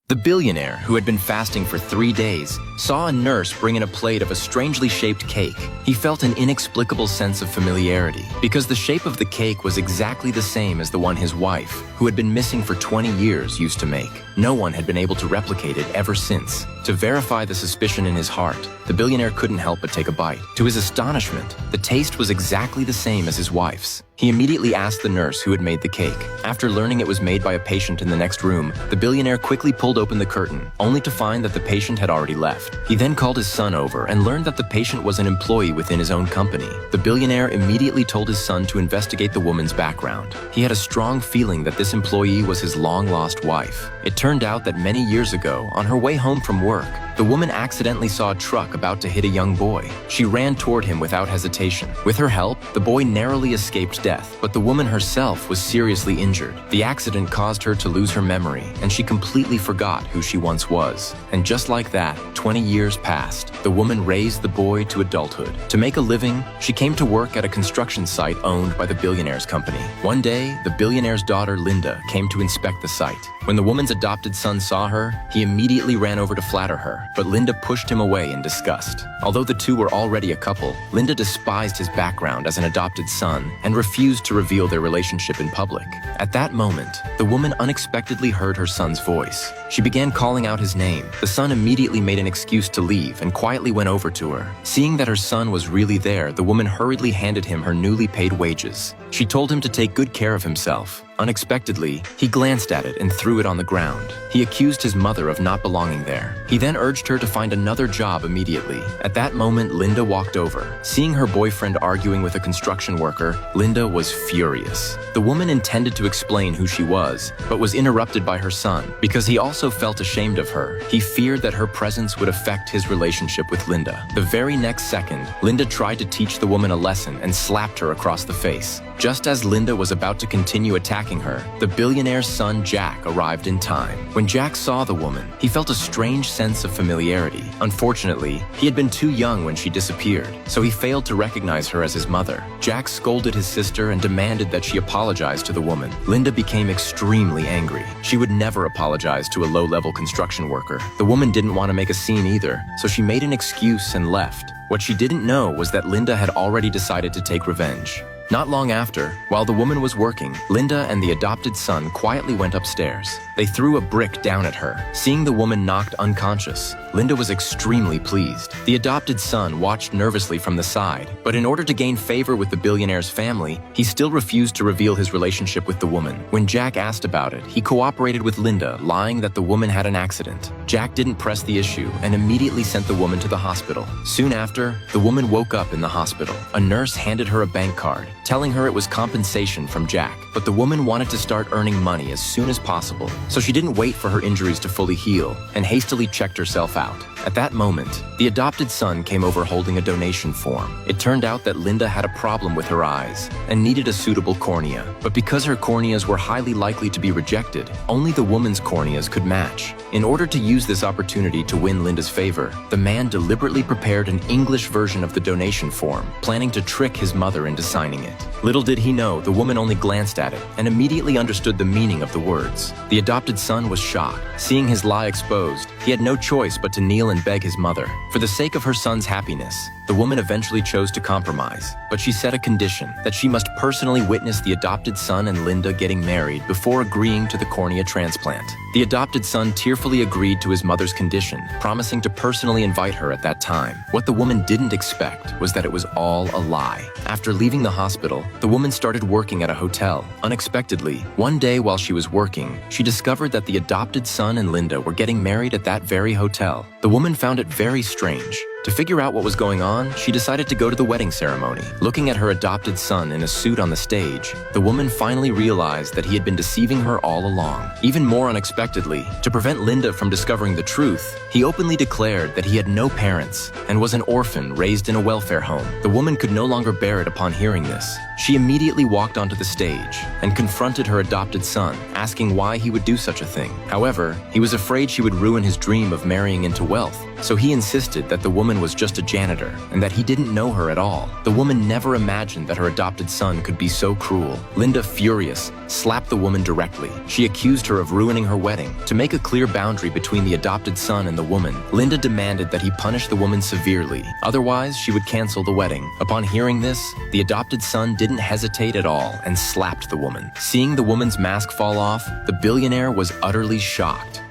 The billionaire, who had been fasting for 3 days, saw a nurse bring in a plate of a strangely shaped cake. He felt an inexplicable sense of familiarity, because the shape of the cake was exactly the same as the one his wife, who had been missing for 20 years, used to make. No one had been able to replicate it ever since. To verify the suspicion in his heart, the billionaire couldn't help but take a bite. To his astonishment, the taste was exactly the same as his wife's. He immediately asked the nurse who had made the cake. After learning it was made by a patient in the next room, the billionaire quickly pulled open the curtain, only to find that the patient had already left. He then called his son over and learned that the patient was an employee within his own company. The billionaire immediately told his son to investigate the woman's background. He had a strong feeling that this employee was his long-lost wife. It turned out that many years ago, on her way home from work, the woman accidentally saw a truck about to hit a young boy. She ran toward him without hesitation. With her help, the boy narrowly escaped death, but the woman herself was seriously injured. The accident caused her to lose her memory, and she completely forgot who she once was. And just like that, 20 years passed. The woman raised the boy to adulthood. To make a living, she came to work at a construction site owned by the billionaire's company. One day, the billionaire's daughter, Linda, came to inspect the site. When the woman's adopted son saw her, he immediately ran over to flatter her, but Linda pushed him away in disgust. Although the two were already a couple, Linda despised his background as an adopted son and refused to reveal their relationship in public. At that moment, the woman unexpectedly heard her son's voice. She began calling out his name. The son immediately made an excuse to leave and quietly went over to her. Seeing that her son was really there, the woman hurriedly handed him her newly paid wages. She told him to take good care of himself. Unexpectedly, he glanced at it and threw it on the ground. He accused his mother of not belonging there. He then urged her to find another job immediately. At that moment, Linda walked over. Seeing her boyfriend arguing with a construction worker, Linda was furious. The woman intended to explain who she was, but was interrupted by her son because he also felt ashamed of her. He feared that her presence would affect his relationship with Linda. The very next second, Linda tried to teach the woman a lesson and slapped her across the face. Just as Linda was about to continue attacking her, the billionaire's son Jack arrived in time. When Jack saw the woman, he felt a strange sense of familiarity. Unfortunately, he had been too young when she disappeared, so he failed to recognize her as his mother. Jack scolded his sister and demanded that she apologize to the woman. Linda became extremely angry. She would never apologize to a low-level construction worker. The woman didn't want to make a scene either, so she made an excuse and left. What she didn't know was that Linda had already decided to take revenge. Not long after, while the woman was working, Linda and the adopted son quietly went upstairs. They threw a brick down at her. Seeing the woman knocked unconscious, Linda was extremely pleased. The adopted son watched nervously from the side, but in order to gain favor with the billionaire's family, he still refused to reveal his relationship with the woman. When Jack asked about it, he cooperated with Linda, lying that the woman had an accident. Jack didn't press the issue and immediately sent the woman to the hospital. Soon after, the woman woke up in the hospital. A nurse handed her a bank card, telling her it was compensation from Jack. But the woman wanted to start earning money as soon as possible, so she didn't wait for her injuries to fully heal and hastily checked herself out. At that moment, the adopted son came over holding a donation form. It turned out that Linda had a problem with her eyes and needed a suitable cornea. But because her corneas were highly likely to be rejected, only the woman's corneas could match. In order to use this opportunity to win Linda's favor, the man deliberately prepared an English version of the donation form, planning to trick his mother into signing it. Little did he know, the woman only glanced at it and immediately understood the meaning of the words. The adopted son was shocked. Seeing his lie exposed, he had no choice but to kneel and beg his mother. For the sake of her son's happiness, the woman eventually chose to compromise, but she set a condition that she must personally witness the adopted son and Linda getting married before agreeing to the cornea transplant. The adopted son tearfully agreed to his mother's condition, promising to personally invite her at that time. What the woman didn't expect was that it was all a lie. After leaving the hospital, the woman started working at a hotel. Unexpectedly, one day while she was working, she discovered that the adopted son and Linda were getting married at that very hotel. The woman found it very strange. To figure out what was going on, she decided to go to the wedding ceremony. Looking at her adopted son in a suit on the stage, the woman finally realized that he had been deceiving her all along. Even more unexpectedly, to prevent Linda from discovering the truth, he openly declared that he had no parents and was an orphan raised in a welfare home. The woman could no longer bear it upon hearing this. She immediately walked onto the stage and confronted her adopted son, asking why he would do such a thing. However, he was afraid she would ruin his dream of marrying into wealth, so he insisted that the woman woman was just a janitor and that he didn't know her at all. The woman never imagined that her adopted son could be so cruel. Linda, furious, slapped the woman directly. She accused her of ruining her wedding. To make a clear boundary between the adopted son and the woman, Linda demanded that he punish the woman severely. Otherwise, she would cancel the wedding. Upon hearing this, the adopted son didn't hesitate at all and slapped the woman. Seeing the woman's mask fall off, the billionaire was utterly shocked.